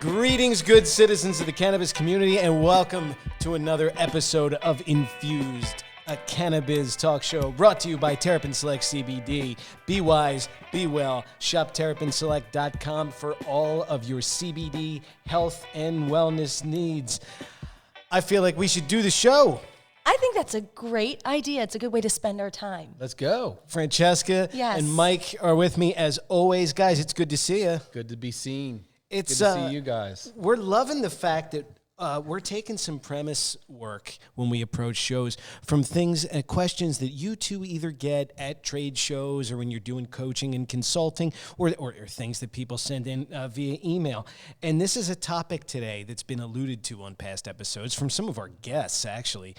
Greetings, good citizens of the cannabis community, and welcome to another episode of Infused, a Cannabiz talk show brought to you by Terrapin Select CBD. Be wise, be well. Shop terrapinselect.com for all of your CBD health and wellness needs. I feel like we should do the show. I think that's a great idea. It's a good way to spend our time. Let's go. Francesca and Mike are with me as always. Guys, it's good to see you. Good to be seen. It's good to see you guys. We're loving the fact that we're taking some premise work when we approach shows from things and questions that you two either get at trade shows or when you're doing coaching and consulting or things that people send in via email. And this is a topic today that's been alluded to on past episodes from some of our guests, actually.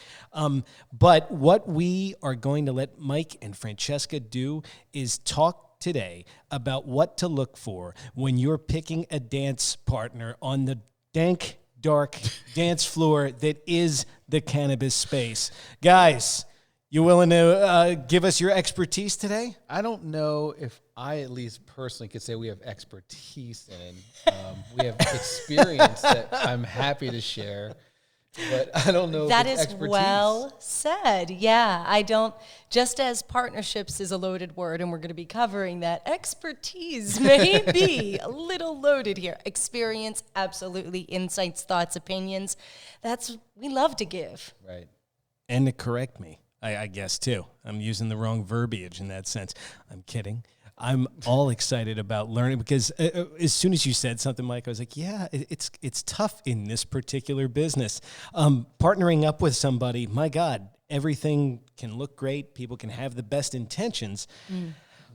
But what we are going to let Mike and Francesca do is talk today about what to look for when you're picking a dance partner on the dank, dark dance floor that is the cannabis space. Guys, you willing to give us your expertise today? I don't know if I at least personally could say we have expertise in. We have experience that I'm happy to share. But I don't know that if it's is expertise. Well said. Yeah, I don't, just as partnerships is a loaded word, and we're going to be covering that, expertise may be a little loaded here. Experience, absolutely. Insights, thoughts, opinions. We love to give. Right. And to correct me, I guess, too. I'm using the wrong verbiage in that sense. I'm kidding. I'm all excited about learning because as soon as you said something, Mike, I was like, yeah, it's tough in this particular business. Partnering up with somebody, my God, everything can look great. People can have the best intentions,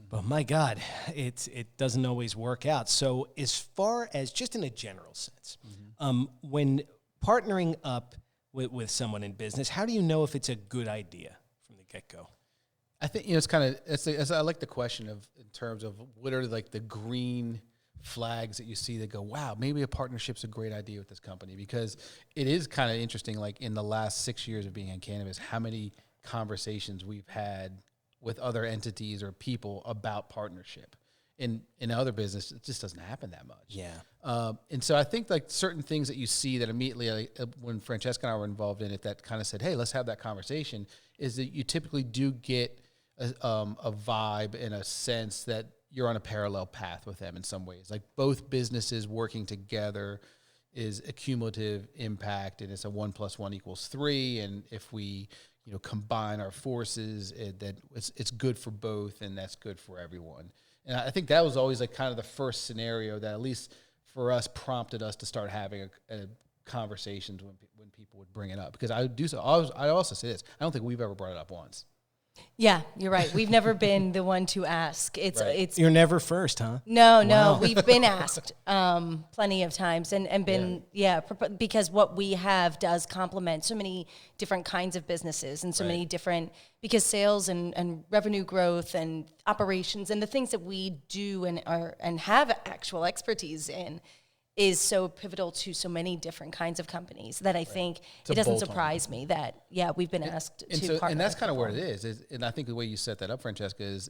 but my God, it doesn't always work out. So as far as just in a general sense, when partnering up with someone in business, how do you know if it's a good idea from the get-go? I think, it's kind of, I like the question of in terms of what are like the green flags that you see that go, wow, maybe a partnership's a great idea with this company, because it is kind of interesting, like in the last 6 years of being in cannabis, how many conversations we've had with other entities or people about partnership. In other business, it just doesn't happen that much. Yeah. And so I think like certain things that you see that immediately, like, when Francesca and I were involved in it, that kind of said, hey, let's have that conversation, is that you typically do get a vibe and a sense that you're on a parallel path with them in some ways. Like both businesses working together is a cumulative impact, and it's a 1 + 1 = 3. And if we, combine our forces, that it's good for both, and that's good for everyone. And I think that was always like kind of the first scenario that at least for us prompted us to start having a conversations when people would bring it up. Because I also say this, I don't think we've ever brought it up once. Yeah, you're right. We've never been the one to ask. It's You're never first, huh? No, we've been asked plenty of times and been, because what we have does complement so many different kinds of businesses and so many different, because sales and revenue growth and operations and the things that we do and have actual expertise in is so pivotal to so many different kinds of companies that I think it doesn't surprise me that, we've been asked to partner. And that's kind of where it is. And I think the way you set that up, Francesca, is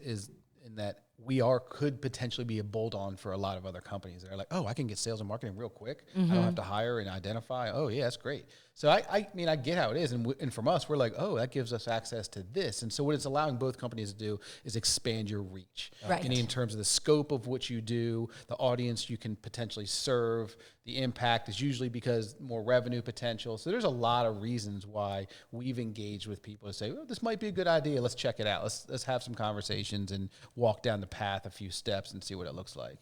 in that we could potentially be a bolt-on for a lot of other companies that are like, oh, I can get sales and marketing real quick. I don't have to hire and identify. Oh, yeah, that's great. So I mean, I get how it is. And from us, we're like, oh, that gives us access to this. And so what it's allowing both companies to do is expand your reach. Right. And in terms of the scope of what you do, the audience you can potentially serve, the impact is usually because more revenue potential. So there's a lot of reasons why we've engaged with people to say, oh, this might be a good idea. Let's check it out. Let's have some conversations and walk down the path a few steps and see what it looks like.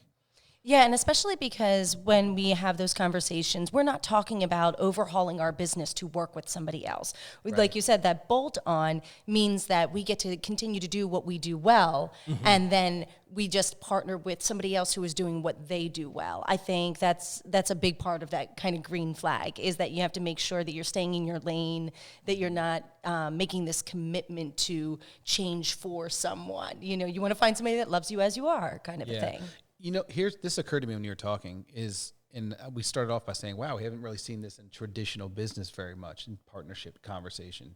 Yeah, and especially because when we have those conversations, we're not talking about overhauling our business to work with somebody else. Right. Like you said, that bolt-on means that we get to continue to do what we do well, and then we just partner with somebody else who is doing what they do well. I think that's a big part of that kind of green flag, is that you have to make sure that you're staying in your lane, that you're not making this commitment to change for someone. You want to find somebody that loves you as you are, kind of a thing. This occurred to me when you were talking, and we started off by saying, wow, we haven't really seen this in traditional business very much in partnership conversation.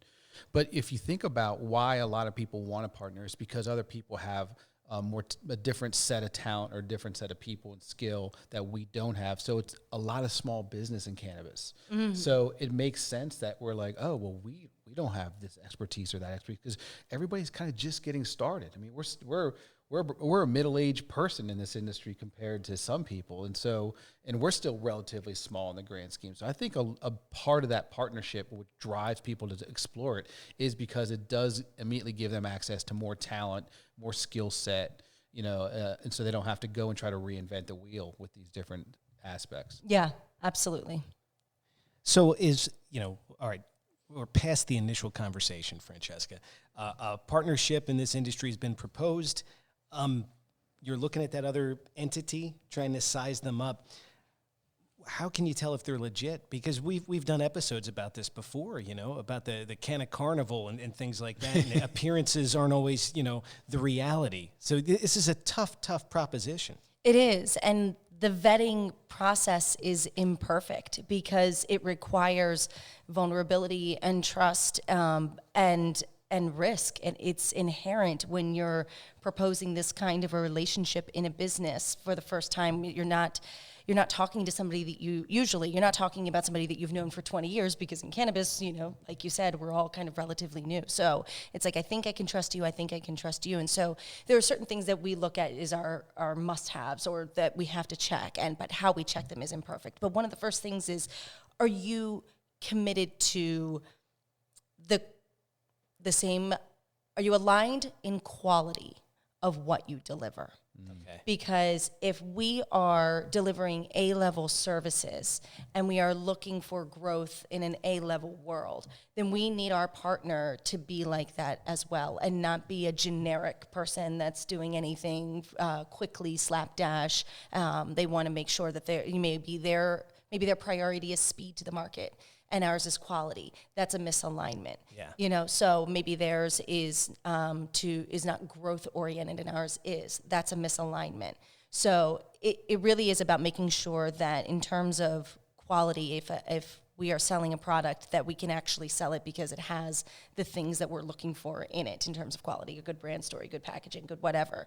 But if you think about why a lot of people want to partner, it's because other people have a different set of talent or different set of people and skill that we don't have. So it's a lot of small business in cannabis. So it makes sense that we're like, oh, well, we don't have this expertise or that expertise because everybody's kind of just getting started. I mean, we're a middle-aged person in this industry compared to some people. And we're still relatively small in the grand scheme. So I think a part of that partnership, which drives people to explore it, is because it does immediately give them access to more talent, more skill set, and so they don't have to go and try to reinvent the wheel with these different aspects. Yeah, absolutely. So all right, we're past the initial conversation, Francesca. A partnership in this industry has been proposed. You're looking at that other entity, trying to size them up. How can you tell if they're legit? Because we've done episodes about this before, about the Canna Carnival and things like that. And the appearances aren't always, the reality. So this is a tough proposition. It is. And the vetting process is imperfect because it requires vulnerability and trust and risk. And it's inherent when you're proposing this kind of a relationship in a business for the first time. You're not talking to somebody that you're not talking about somebody that you've known for 20 years, because in cannabis, like you said, we're all kind of relatively new. So it's like, I think I can trust you. I think I can trust you. And so there are certain things that we look at as our must-haves, or that we have to check, but how we check them is imperfect. But one of the first things is, are you committed to the same, are you aligned in quality of what you deliver? Okay. Because if we are delivering A-level services and we are looking for growth in an A-level world, then we need our partner to be like that as well, and not be a generic person that's doing anything quickly, slapdash. They want to make sure that maybe their priority is speed to the market, and ours is quality. That's a misalignment. Yeah. So maybe theirs is not growth oriented and ours is. That's a misalignment. So it really is about making sure that in terms of quality, if we are selling a product, that we can actually sell it because it has the things that we're looking for in it in terms of quality, a good brand story, good packaging, good whatever.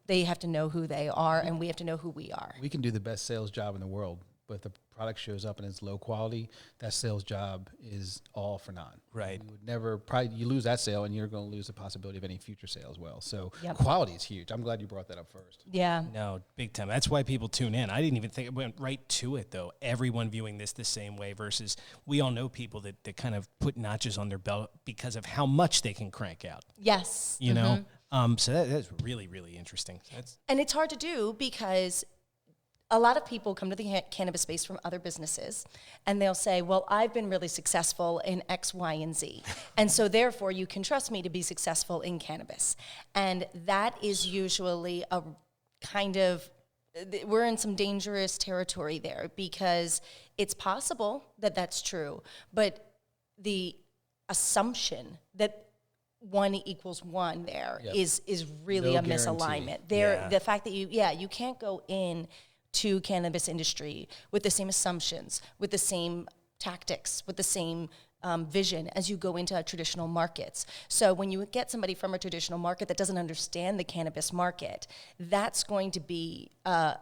They have to know who they are, and we have to know who we are. We can do the best sales job in the world, but if the product shows up and it's low quality, that sales job is all for naught. Right. You would never, you lose that sale, and you're going to lose the possibility of any future sale as well. So Yep. Quality is huge. I'm glad you brought that up first. Yeah. No, big time. That's why people tune in. I didn't even think it went right to it, though. Everyone viewing this the same way, versus we all know people that kind of put notches on their belt because of how much they can crank out. Yes. You know? So that's really, really interesting. And it's hard to do because a lot of people come to the cannabis space from other businesses, and they'll say, well, I've been really successful in X, Y, and Z. And so therefore you can trust me to be successful in cannabis. And that is usually a kind of, we're in some dangerous territory there, because it's possible that that's true, but the assumption that 1 equals 1 there is really No a misalignment. The fact that you can't go in to cannabis industry with the same assumptions, with the same tactics, with the same vision as you go into traditional markets. So when you get somebody from a traditional market that doesn't understand the cannabis market, that's going to be a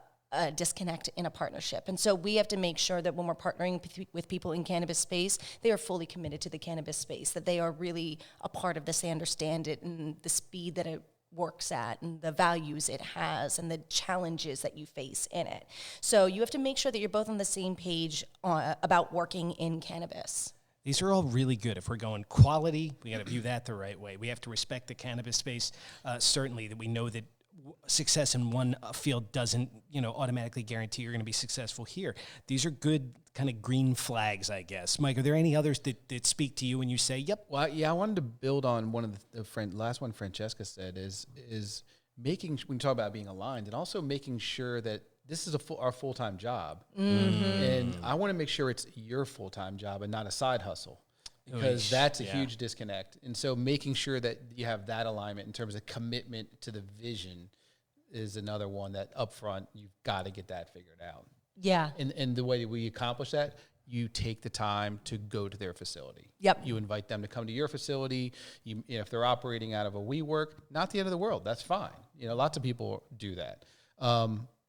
disconnect in a partnership. And so we have to make sure that when we're partnering with people in cannabis space, they are fully committed to the cannabis space, that they are really a part of this, they understand it and the speed that it works at and the values it has and the challenges that you face in it. So you have to make sure that you're both on the same page about working in cannabis. These are all really good. If we're going quality, we got to view that the right way. We have to respect the cannabis space. Certainly, that we know that success in one field doesn't, automatically guarantee you're going to be successful here. These are good kind of green flags, I guess. Mike, are there any others that speak to you and you say, yep? Well, yeah, I wanted to build on one of the last one Francesca said is making, when you talk about being aligned, and also making sure that this is our full-time job. And I want to make sure it's your full-time job and not a side hustle, because that's a huge disconnect. And so making sure that you have that alignment in terms of commitment to the vision is another one that up front, you've got to get that figured out. Yeah. And the way we accomplish that, you take the time to go to their facility. Yep. You invite them to come to your facility. If they're operating out of a WeWork, not the end of the world. That's fine. Lots of people do that.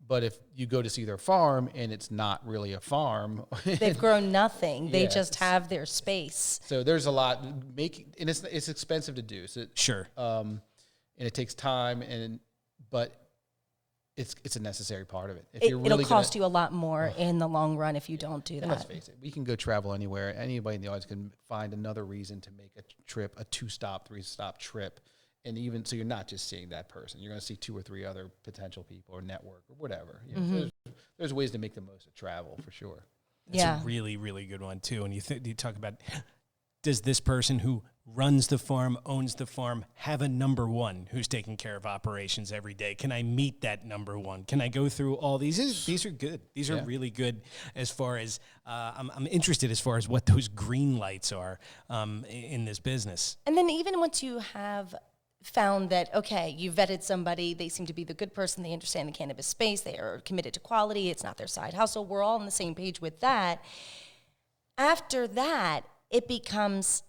But if you go to see their farm and it's not really a farm, they've grown nothing. They just have their space. So there's a lot and it's expensive to do. So Sure. And it takes time, but it's a necessary part of it. If you're really it'll cost you a lot more in the long run if you don't do that. And let's face it, we can go travel anywhere. Anybody in the audience can find another reason to make a trip, a 2-stop, 3-stop trip. And even so, you're not just seeing that person. You're going to see 2 or 3 other potential people or network or whatever. So there's ways to make the most of travel for sure. That's a really, really good one too. And you talk about, does this person who runs the farm, owns the farm, have a number one who's taking care of operations every day? Can I meet that number one? Can I go through all these? These are good. These are really good as far as I'm interested as far as what those green lights are in this business. And then even once you have found that, okay, you vetted somebody, they seem to be the good person, they understand the cannabis space, they are committed to quality, it's not their side hustle, we're all on the same page with that. After that, it becomes,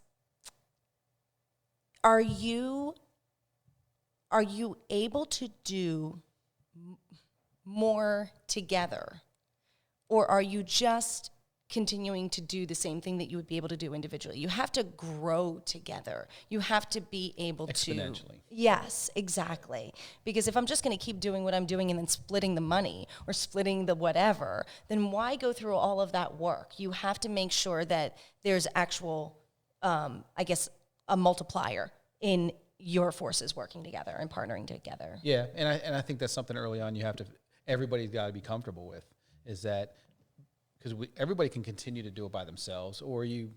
are you able to do more together? Or are you just continuing to do the same thing that you would be able to do individually? You have to grow together. You have to be able to... Exponentially. Yes, exactly. Because if I'm just going to keep doing what I'm doing and then splitting the money or splitting the whatever, then why go through all of that work? You have to make sure that there's actual, a multiplier in your forces working together and partnering together. Yeah, and I think that's something early on everybody's got to be comfortable with, is that because everybody can continue to do it by themselves, or you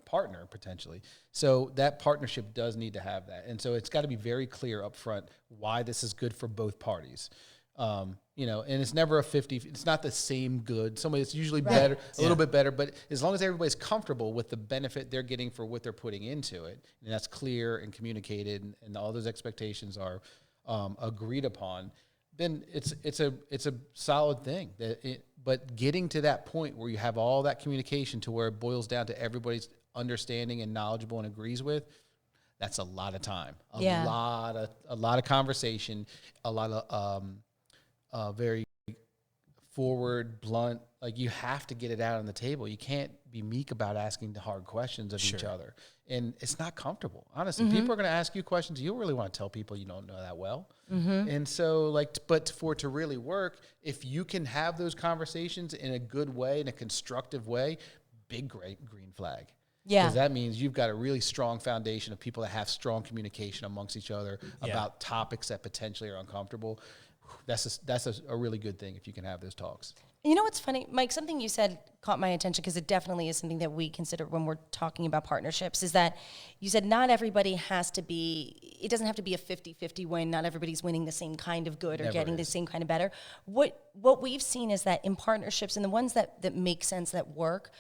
partner potentially. So that partnership does need to have that, and so it's got to be very clear up front why this is good for both parties. And it's never a 50. It's not the same good. It's usually better, a little bit better, but as long as everybody's comfortable with the benefit they're getting for what they're putting into it, and that's clear and communicated, and all those expectations are agreed upon, then it's a solid thing. But getting to that point where you have all that communication to where it boils down to everybody's understanding and knowledgeable and agrees with, that's a lot of time, a lot of conversation, a lot of very forward, blunt. Like, you have to get it out on the table. You can't be meek about asking the hard questions of each other. And it's not comfortable. Honestly, people are going to ask you questions. You don't really want to tell people you don't know that well. And so, but for it to really work, if you can have those conversations in a good way, in a constructive way, great green flag. Yeah. Because that means you've got a really strong foundation of people that have strong communication amongst each other about topics that potentially are uncomfortable. That's a really good thing if you can have those talks. You know what's funny, Mike? Something you said caught my attention, because it definitely is something that we consider when we're talking about partnerships, is that you said not everybody it doesn't have to be a 50-50 win. Not everybody's winning the same kind of good or getting the same kind of better. What we've seen is that in partnerships, and the ones that make sense, that work,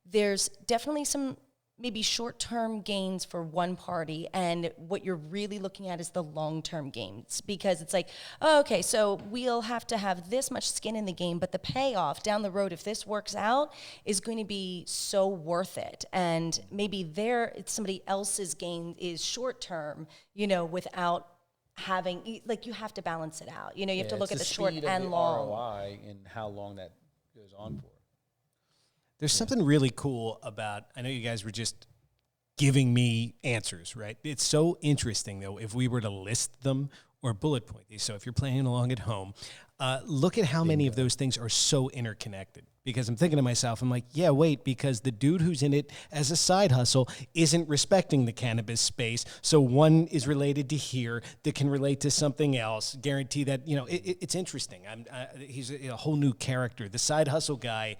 there's definitely some maybe short-term gains for one party, and what you're really looking at is the long-term gains, because it's like, oh, okay, so we'll have to have this much skin in the game, but the payoff down the road, if this works out, is going to be so worth it. And maybe somebody else's gain is short-term, without having, you have to balance it out. You have to look at the short and long. ROI and how long that goes on for. There's something really cool about, I know you guys were just giving me answers, right? It's so interesting, though, if we were to list them or bullet point these. So if you're playing along at home, look at how many of those things are so interconnected. Because I'm thinking to myself, I'm like, yeah, wait, because the dude who's in it as a side hustle isn't respecting the cannabis space. So one is related to here that can relate to something else. Guarantee that, it's interesting. He's a whole new character. The side hustle guy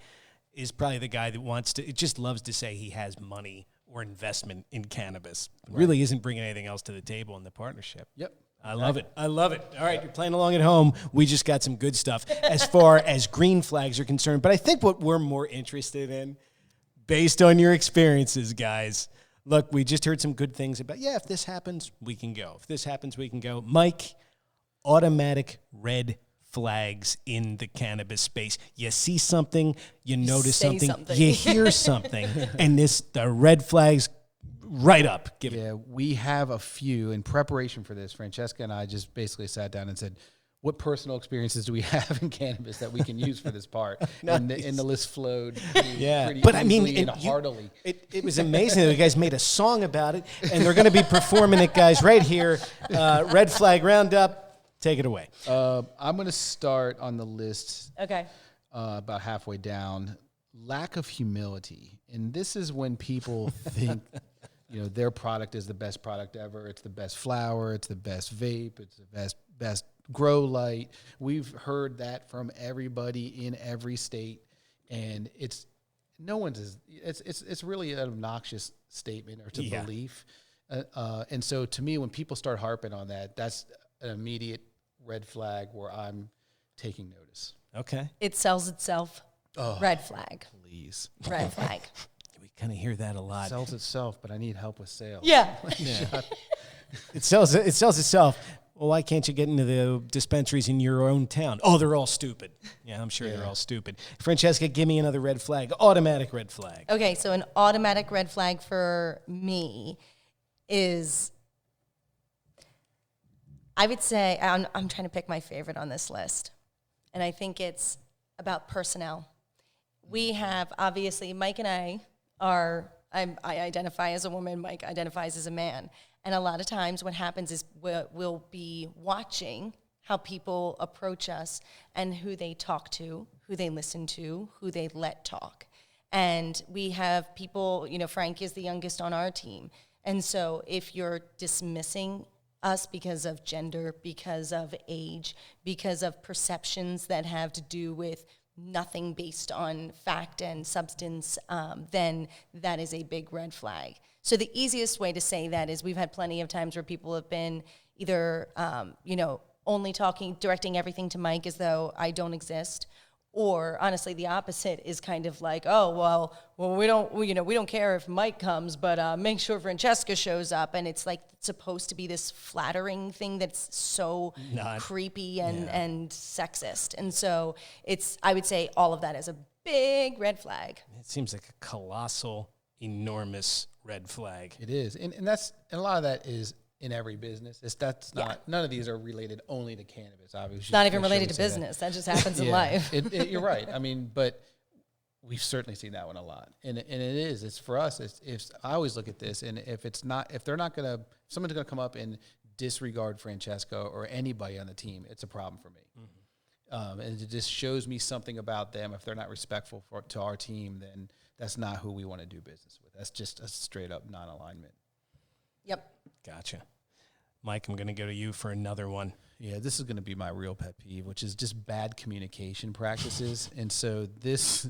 is probably the guy that just loves to say he has money or investment in cannabis. Really isn't bringing anything else to the table in the partnership. Yep. I love it. All right, you're playing along at home. We just got some good stuff as far as green flags are concerned. But I think what we're more interested in, based on your experiences, guys, look, we just heard some good things about, if this happens, we can go. If this happens, we can go. Mike, automatic red flags in the cannabis space. You see something, you notice say something, you hear something, and the red flags right up. We have a few. In preparation for this, Francesca and I just basically sat down and said, what personal experiences do we have in cannabis that we can use for this part? Nice. And the list flowed pretty but I mean, and heartily. It was amazing that you guys made a song about it, and they're going to be performing it, guys, right here. Red Flag Roundup, take it away. I'm going to start on the list Okay. about halfway down. Lack of humility. And this is when people think, their product is the best product ever. It's the best flower. It's the best vape. It's the best grow light. We've heard that from everybody in every state, and it's really an obnoxious statement or belief. And so to me, when people start harping on that, that's an immediate red flag where I'm taking notice. Okay. It sells itself. Red flag. Please. Red flag. We kind of hear that a lot. It sells itself, but I need help with sales. Yeah. It sells itself. Well, why can't you get into the dispensaries in your own town? Oh, they're all stupid. Yeah, I'm sure they're all stupid. Francesca, give me another red flag. Automatic red flag. Okay, so an automatic red flag for me is, I would say, I'm trying to pick my favorite on this list, and I think it's about personnel. We have, obviously, Mike and I identify as a woman, Mike identifies as a man. And a lot of times what happens is we'll be watching how people approach us and who they talk to, who they listen to, who they let talk. And we have people, Frank is the youngest on our team. And so if you're dismissing us because of gender, because of age, because of perceptions that have to do with nothing based on fact and substance, then that is a big red flag. So the easiest way to say that is we've had plenty of times where people have been either, only directing everything to Mike as though I don't exist, or honestly the opposite is kind of like, oh, well, we don't care if Mike comes, but make sure Francesca shows up. And it's like it's supposed to be this flattering thing that's so creepy and sexist. And so I would say all of that is a big red flag. It seems like a colossal, enormous red flag. It is. And a lot of that is in every business. None of these are related only to cannabis, obviously. It's not even related to business. That just happens in life. You're right. I mean, but we've certainly seen that one a lot. And it's for us, if I always look at this, and if someone's going to come up and disregard Francesca or anybody on the team, it's a problem for me. Mm-hmm. And it just shows me something about them. If they're not respectful to our team, then that's not who we want to do business with. That's just a straight up non-alignment. Yep. Gotcha. Mike, I'm going to go to you for another one. Yeah, this is going to be my real pet peeve, which is just bad communication practices. And so this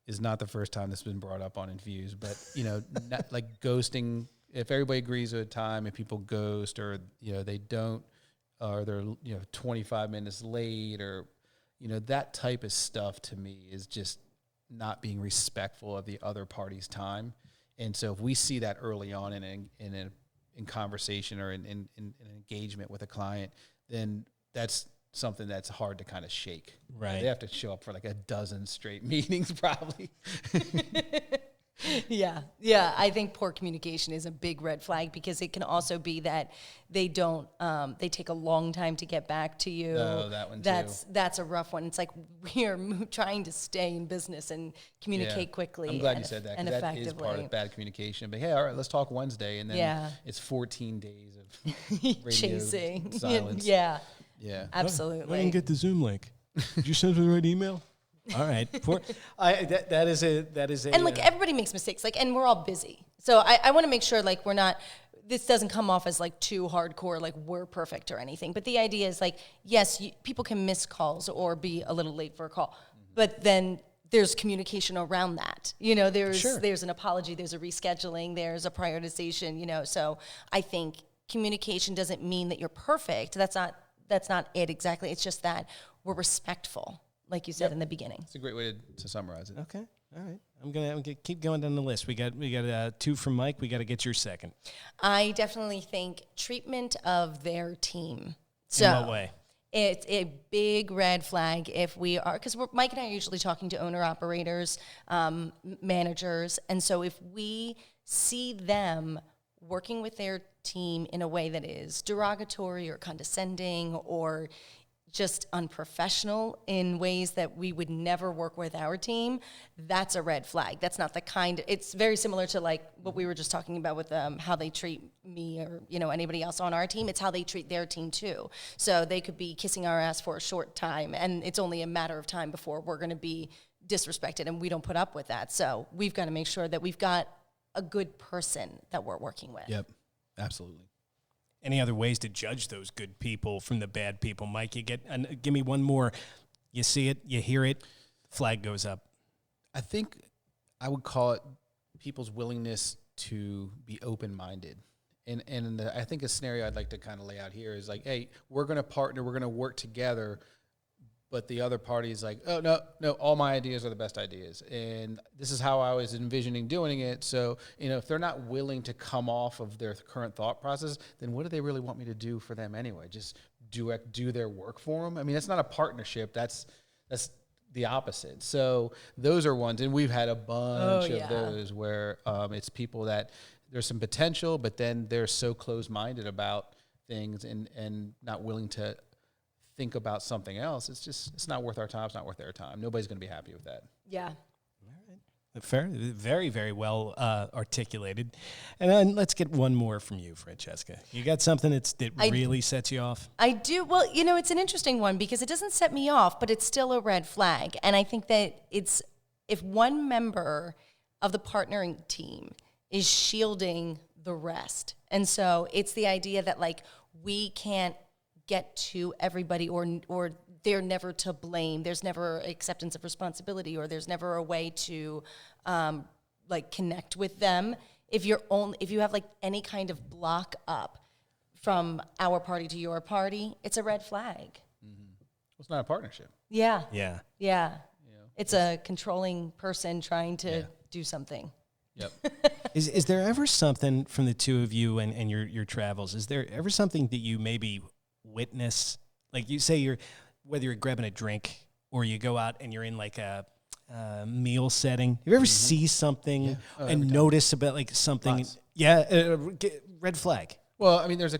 is not the first time this has been brought up on Infused, but, not like ghosting. If everybody agrees at a time, if people ghost or, they don't, or they're, 25 minutes late or, that type of stuff to me is just not being respectful of the other party's time. And so if we see that early on in conversation or in engagement with a client, then that's something that's hard to kind of shake. Right. They have to show up for like a dozen straight meetings probably. Yeah. I think poor communication is a big red flag because it can also be that they take a long time to get back to you. Oh, that one too. That's a rough one. It's like we are trying to stay in business and communicate quickly. I'm glad you said that, because that is part of bad communication. But hey, all right, let's talk Wednesday, and then it's 14 days of radio chasing silence. Yeah, I absolutely. didn't get the Zoom link. Did you send me the right email? All right. That is a. And everybody makes mistakes. And we're all busy, so I want to make sure we're not. This doesn't come off as too hardcore, we're perfect or anything. But the idea is yes, people can miss calls or be a little late for a call, but then there's communication around that. There's an apology, there's a rescheduling, there's a prioritization. So I think communication doesn't mean that you're perfect. That's not it exactly. It's just that we're respectful, like you said in the beginning. It's a great way to summarize it. Okay. All right. I'm gonna keep going down the list. We got 2 from Mike. We got to get your second. I definitely think treatment of their team. So, in what way? It's a big red flag if we are, because Mike and I are usually talking to owner-operators, managers, and so if we see them working with their team in a way that is derogatory or condescending or just unprofessional in ways that we would never work with our team, that's a red flag. That's not the kind. It's very similar to like what we were just talking about with how they treat me or anybody else on our team. It's how they treat their team too. So they could be kissing our ass for a short time, and it's only a matter of time before we're going to be disrespected, and we don't put up with that. So we've got to make sure that we've got a good person that we're working with. Yep, absolutely. Any other ways to judge those good people from the bad people, Mike? Give me one more. You see it, you hear it, flag goes up. I think I would call it people's willingness to be open-minded. And I think a scenario I'd like to kind of lay out here is like, hey, we're going to partner, we're going to work together, but the other party is like, oh, no, all my ideas are the best ideas. And this is how I was envisioning doing it. So, if they're not willing to come off of their current thought process, then what do they really want me to do for them anyway? Just do their work for them? I mean, that's not a partnership. That's the opposite. So those are ones, and we've had a bunch of those where it's people that there's some potential, but then they're so close-minded about things and not willing to think about something else. It's not worth our time. It's not worth their time. Nobody's going to be happy with that. Yeah. Fair, very, very well articulated. And then let's get one more from you, Francesca. You got something that really sets you off? I do. Well, it's an interesting one because it doesn't set me off, but it's still a red flag. And I think that if one member of the partnering team is shielding the rest. And so it's the idea that like we can't get to everybody or they're never to blame. There's never acceptance of responsibility, or there's never a way to like connect with them. If you have like any kind of block up from our party to your party, it's a red flag. Mm-hmm. It's not a partnership. Yeah. Yeah. Yeah. It's a controlling person trying to do something. Yep. Is there ever something from the two of you and your travels? Is there ever something that you maybe witness? Like you say, whether you're grabbing a drink or you go out and you're in like a meal setting. You ever see something and notice about like something? Lots. Yeah, red flag. Well, I mean, there's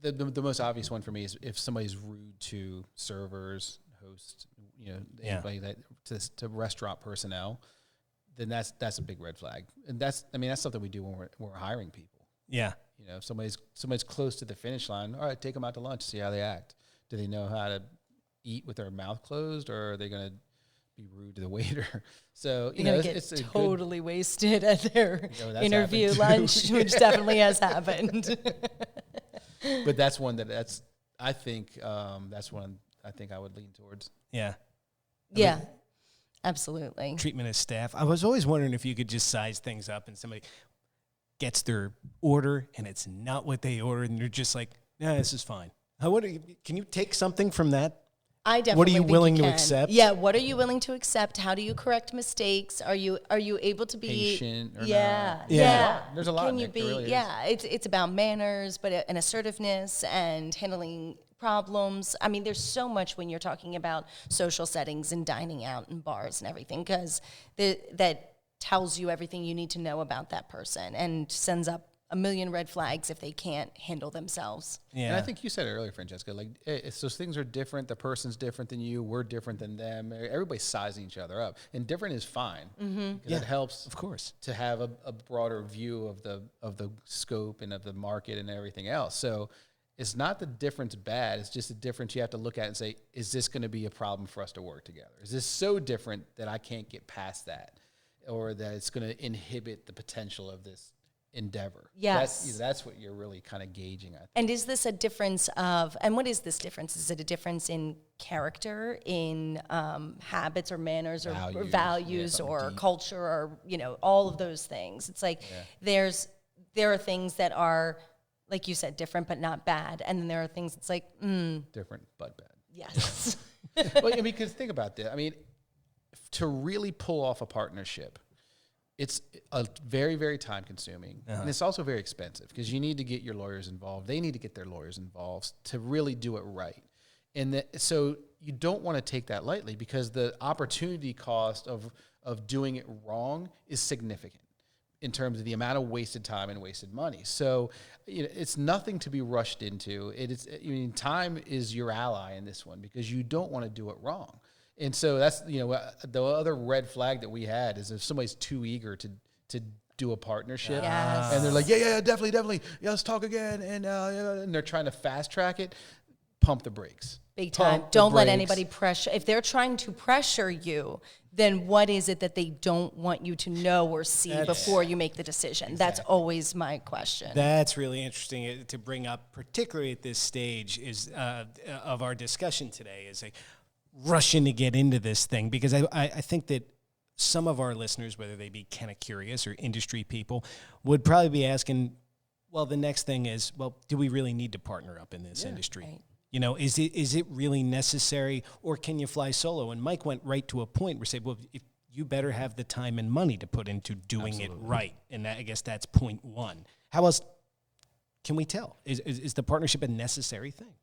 the most obvious one for me is if somebody's rude to servers, hosts, anybody that to restaurant personnel, then that's a big red flag. And that's something we do when we're hiring people. Yeah. If somebody's close to the finish line, all right, take them out to lunch, see how they act. Do they know how to eat with their mouth closed, or are they going to be rude to the waiter? So it's totally wasted at their interview lunch, which definitely has happened. But that's one I think that's one I think I would lean towards. Yeah. Yeah. Absolutely. Treatment of staff. I was always wondering if you could just size things up and somebody gets their order and it's not what they ordered and they're just like, yeah, this is fine. Can you take something from that? I definitely. What are you think willing you to can. accept? Yeah. What are you willing to accept? How do you correct mistakes? Are you able to be patient? Or yeah. not? Yeah. There's a lot. Can you be? Really it's about manners, but an assertiveness and handling problems. I mean, there's so much when you're talking about social settings and dining out and bars and everything, because that tells you everything you need to know about that person and sends up a million red flags if they can't handle themselves. Yeah. And I think you said it earlier, Francesca, like, it's those things are different. The person's different than you. We're different than them. Everybody's sizing each other up. And different is fine. Mm-hmm. Because it helps, of course, to have a broader view of the scope and of the market and everything else. So it's not the difference bad. It's just a difference you have to look at and say, is this going to be a problem for us to work together? Is this so different that I can't get past that? Or that it's going to inhibit the potential of this endeavor? Yes. That's what you're really kind of gauging, I think. And is this a difference and what is this difference? Is it a difference in character, in habits or manners or values or deep culture or, all of those things? It's like there are things that are, like you said, different but not bad. And then there are things that's like, different but bad. Yes. Well, because think about that. I mean, to really pull off a partnership, it's a very, very time consuming. And it's also very expensive because you need to get your lawyers involved. They need to get their lawyers involved to really do it right. So you don't want to take that lightly, because the opportunity cost of doing it wrong is significant in terms of the amount of wasted time and wasted money. So it's nothing to be rushed into. Time is your ally in this one, because you don't want to do it wrong. And so that's, the other red flag that we had is if somebody's too eager to do a partnership, Yes. and they're like, yeah, definitely, yeah, let's talk again, and they're trying to fast track it. Pump the brakes. Big time. Don't let anybody pressure. If they're trying to pressure you, then what is it that they don't want you to know or see before you make the decision? Exactly. That's always my question. That's really interesting to bring up, particularly at this stage of our discussion today, is rushing to get into this thing, because I think that some of our listeners, whether they be kind of curious or industry people, would probably be asking, well, the next thing is, well, do we really need to partner up in this industry? Right. Is it really necessary, or can you fly solo? And Mike went right to a point where he said, well, if you better have the time and money to put into doing it right. And I guess that's point one. How else can we tell? Is the partnership a necessary thing?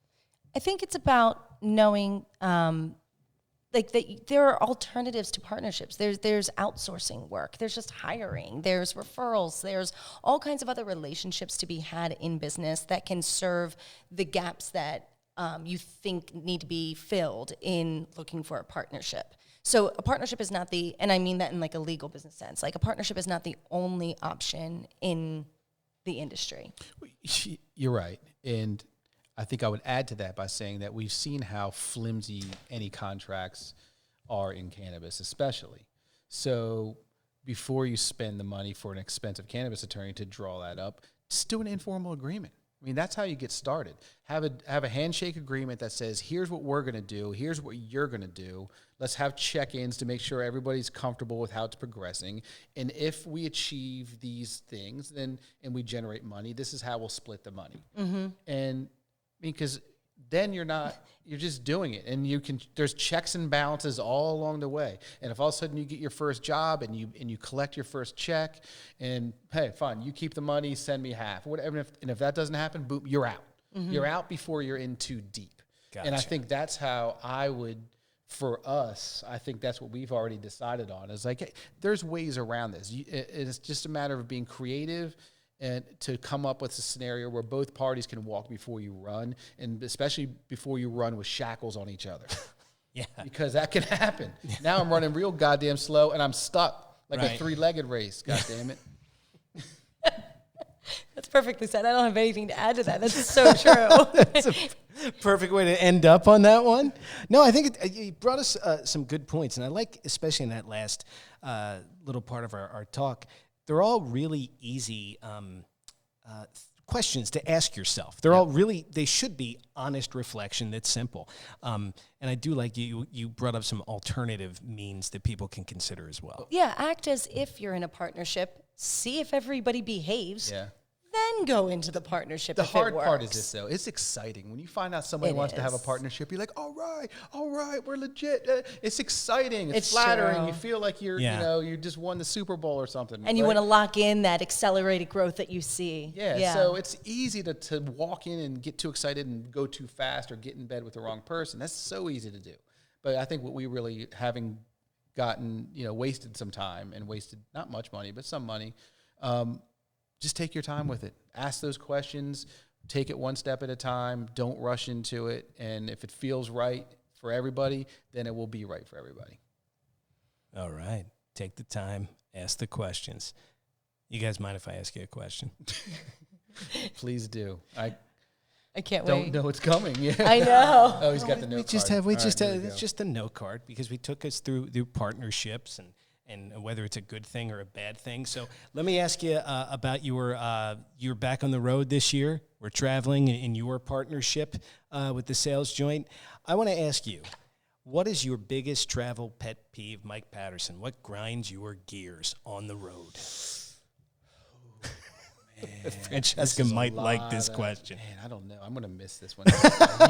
I think it's about knowing that there are alternatives to partnerships. There's outsourcing work. There's just hiring. There's referrals. There's all kinds of other relationships to be had in business that can serve the gaps that you think need to be filled in looking for a partnership. So a partnership is not and I mean that in like a legal business sense, like a partnership is not the only option in the industry. You're right. And I think I would add to that by saying that we've seen how flimsy any contracts are in cannabis, especially. So before you spend the money for an expensive cannabis attorney to draw that up, just do an informal agreement. I mean, that's how you get started. Have a handshake agreement that says, here's what we're going to do, here's what you're going to do. Let's have check-ins to make sure everybody's comfortable with how it's progressing. And if we achieve these things, and we generate money, this is how we'll split the money. Mm-hmm. And because then you're just doing it, and there's checks and balances all along the way. And if all of a sudden you get your first job and you collect your first check, and hey, fine, you keep the money, send me half, whatever. And if that doesn't happen, boom, you're out. Mm-hmm. You're out before you're in too deep. Gotcha. And I think that's how for us, I think that's what we've already decided on. Is like, hey, there's ways around this. It's just a matter of being creative and to come up with a scenario where both parties can walk before you run, and especially before you run with shackles on each other. Yeah. Because that can happen. Now I'm running real goddamn slow, and I'm stuck like a three-legged race, God damn it. That's perfectly said. I don't have anything to add to that. That's so true. That's a perfect way to end up on that one. No, I think it brought us some good points, and I like, especially in that last little part of our talk, they're all really easy questions to ask yourself. They're all really, they should be honest reflection that's simple. And I do like you brought up some alternative means that people can consider as well. Yeah, act as if you're in a partnership. See if everybody behaves. Yeah. Then go into the partnership. The hard part is this, though. It's exciting. When you find out somebody wants to have a partnership, you're like, all right, we're legit. It's exciting. It's flattering. True. You feel like you just won the Super Bowl or something. And you want to lock in that accelerated growth that you see. Yeah. So it's easy to walk in and get too excited and go too fast or get in bed with the wrong person. That's so easy to do. But I think what we really, having gotten, wasted some time and wasted not much money, but some money, just take your time with it. Ask those questions. Take it one step at a time. Don't rush into it. And if it feels right for everybody, then it will be right for everybody. All right. Take the time. Ask the questions. You guys mind if I ask you a question? Please do. I can't wait. Don't know it's coming. Yeah. I know. Oh, he's got the note card. It's just a note card, because we took us through partnerships and whether it's a good thing or a bad thing. So let me ask you about you're back on the road this year. We're traveling in your partnership with the Sales Joint. I want to ask you, what is your biggest travel pet peeve, Mike Patterson? What grinds your gears on the road? Francesca might like this question. Man, I don't know. I'm going to miss this one.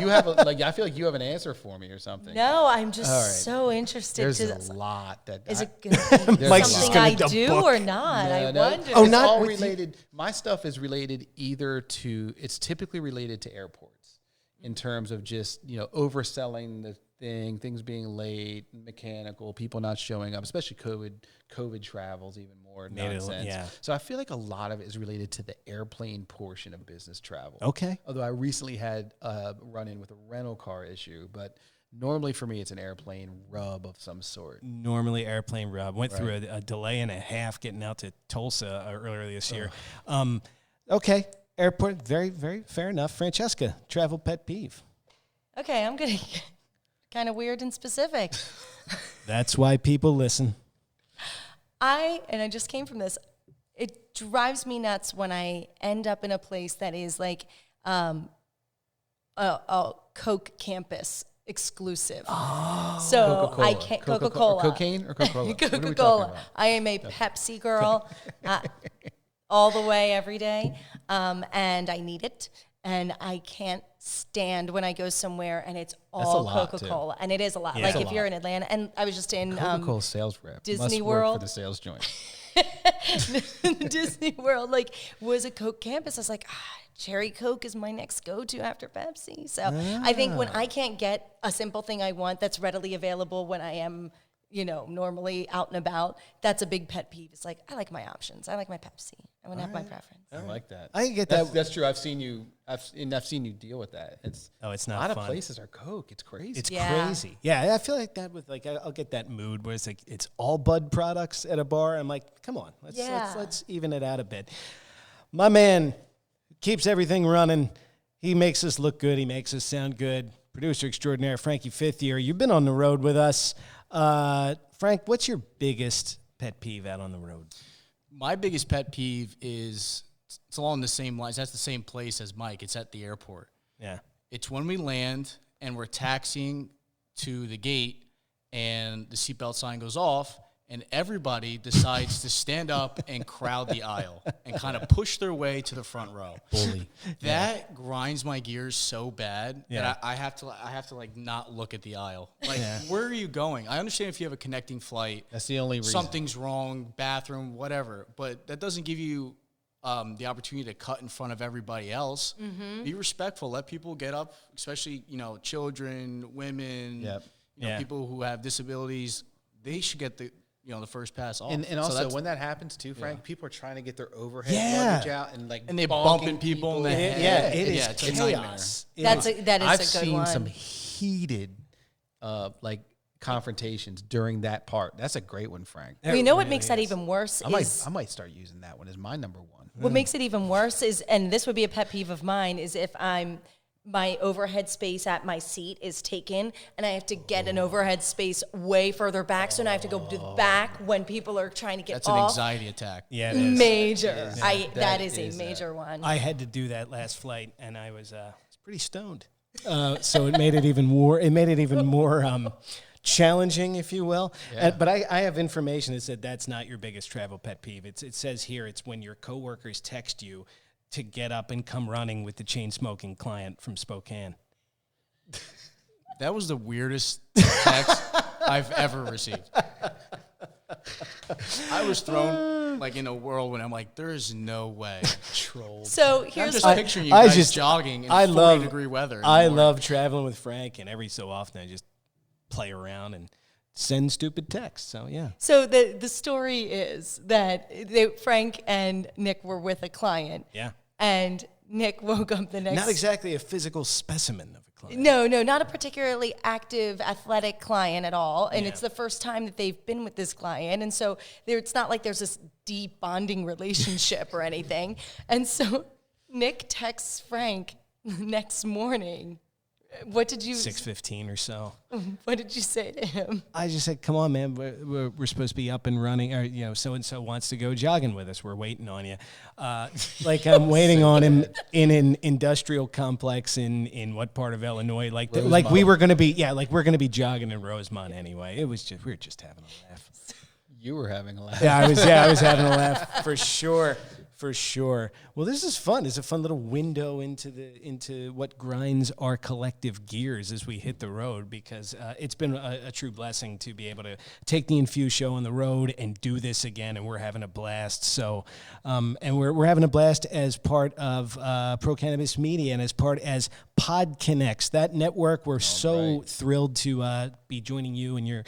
You have I feel like you have an answer for me or something. No, I'm just so interested. There's a lot that is it going to be something I do or not? I wonder. Oh, it's all related. My stuff is related either to. It's typically related to airports. in terms of just, overselling the things being late, mechanical, people not showing up, especially COVID travels even more nonsense. Yeah. So I feel like a lot of it is related to the airplane portion of business travel. Okay. Although I recently had a run-in with a rental car issue, but normally for me it's an airplane rub of some sort. Normally airplane rub. Went through a delay and a half getting out to Tulsa earlier this year. Okay. Airport, very, very fair enough. Francesca, travel pet peeve. Okay, I'm going to kind of weird and specific. That's why people listen. I just came from this. It drives me nuts when I end up in a place that is like a Coke campus exclusive. Oh, so Coca-Cola. I can't Coca-Cola. Cocaine or Coca-Cola? What are we talking Coca-Cola. about? I am a Pepsi girl all the way every day, and I need it. And I can't stand when I go somewhere and it's all Coca-Cola. And it is a lot. Yeah, like it's if a you're lot. in Atlanta, and I was just in Coca-Cola sales rep. Disney Must World. work for the sales joint. Disney World, like, was a Coke campus. I was like, Cherry Coke is my next go-to after Pepsi. So I think when I can't get a simple thing I want that's readily available when I am, normally out and about, that's a big pet peeve. It's like, I like my options. I like my Pepsi. I want to have my preference. I like that. I get that. That's true. I've seen you deal with that. It's not a lot fun. of places are Coke. It's crazy. It's Yeah. crazy. Yeah, I feel like that with I'll get that mood where it's like it's all Bud products at a bar. I'm like, come on, let's even it out a bit. My man keeps everything running. He makes us look good. He makes us sound good. Producer extraordinaire Frankie Fifth Year. You've been on the road with us. Frank, what's your biggest pet peeve out on the road? My biggest pet peeve is it's along the same lines. That's the same place as Mike. It's at the airport. Yeah. It's when we land and we're taxiing to the gate and the seatbelt sign goes off and everybody decides to stand up and crowd the aisle and kind of push their way to the front row. Bully. That grinds my gears so bad Yeah. that I have to like not look at the aisle. Like, where are you going? I understand if you have a connecting flight. That's the only reason. Something's wrong, bathroom, whatever. But that doesn't give you the opportunity to cut in front of everybody else. Mm-hmm. Be respectful. Let people get up, especially, children, women, Yep. people who have disabilities. They should get the first pass off. And So also that's- when that happens too, Frank, people are trying to get their overhead Yeah. luggage out and they bonking bumping people in the head. Yeah, it is it's a nightmare. chaos. That is I've a good seen one. some heated confrontations during that part. That's a great one, Frank. Well, you know what makes that even worse I is might start using that one as my number one. what makes it even worse is, and this would be a pet peeve of mine, is if my overhead space at my seat is taken and I have to get an overhead space way further back. So now I have to go to the back when people are trying to get That's an off. anxiety attack. Yeah, it is. Major. That is is a major one. I had to do that last flight, and I was pretty stoned. So it made it even more. It made it even more challenging, if you will. Yeah. But I have information that said that's not your biggest travel pet peeve. It says here it's when your coworkers text you to get up and come running with the chain smoking client from Spokane. That was the weirdest text I've ever received. I was thrown like in a whirlwind. I'm like, there is no way. Trolled. So I'm here's just what picturing you I guys just- jogging in I 40 love degree weather. in the I morning. love traveling with Frank, and every so often I just play around and send stupid texts. So yeah. So the story is that Frank and Nick were with a client. Yeah. And Nick woke up the next. Not exactly a physical specimen of a client. No, not a particularly active, athletic client at all. And Yeah. it's the first time that they've been with this client. And so it's not like there's this deep bonding relationship or anything. And so Nick texts Frank the next morning. What did you 6:15 or so. What did you say to him? I just said, "Come on, man. We're supposed to be up and running. Or so and so wants to go jogging with us. We're waiting on you. Like I'm waiting on him in an industrial complex in what part of Illinois? Like we were gonna be we're gonna be jogging in Rosemont anyway. It was just we were just having a laugh. You were having a laugh. I was having a laugh for sure. For sure. Well, this is fun. It's a fun little window into what grinds our collective gears as we hit the road, because it's been a true blessing to be able to take the Infused show on the road and do this again, and we're having a blast. So, and we're having a blast as part of Pro Cannabis Media and as Pod Connects, that network. We're thrilled to be joining you and your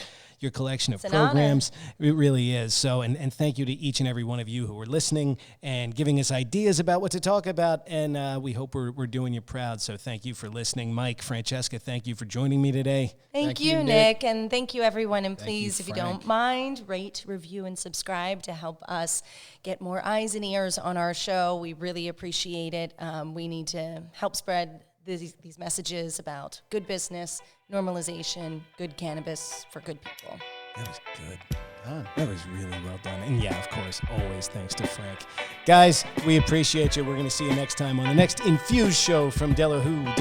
collection of programs. It really is. So, and thank you to each and every one of you who are listening and giving us ideas about what to talk about. And we hope we're doing you proud. So thank you for listening. Mike, Francesca, thank you for joining me today. Thank you, Nick. And thank you, everyone. And please, if you don't mind, rate, review, and subscribe to help us get more eyes and ears on our show. We really appreciate it. We need to help spread these messages about good business, normalization, good cannabis for good people. That was good. That was really well done. And yeah, of course, always thanks to Frank. Guys, we appreciate you. We're going to see you next time on the next Infused show from Delaware.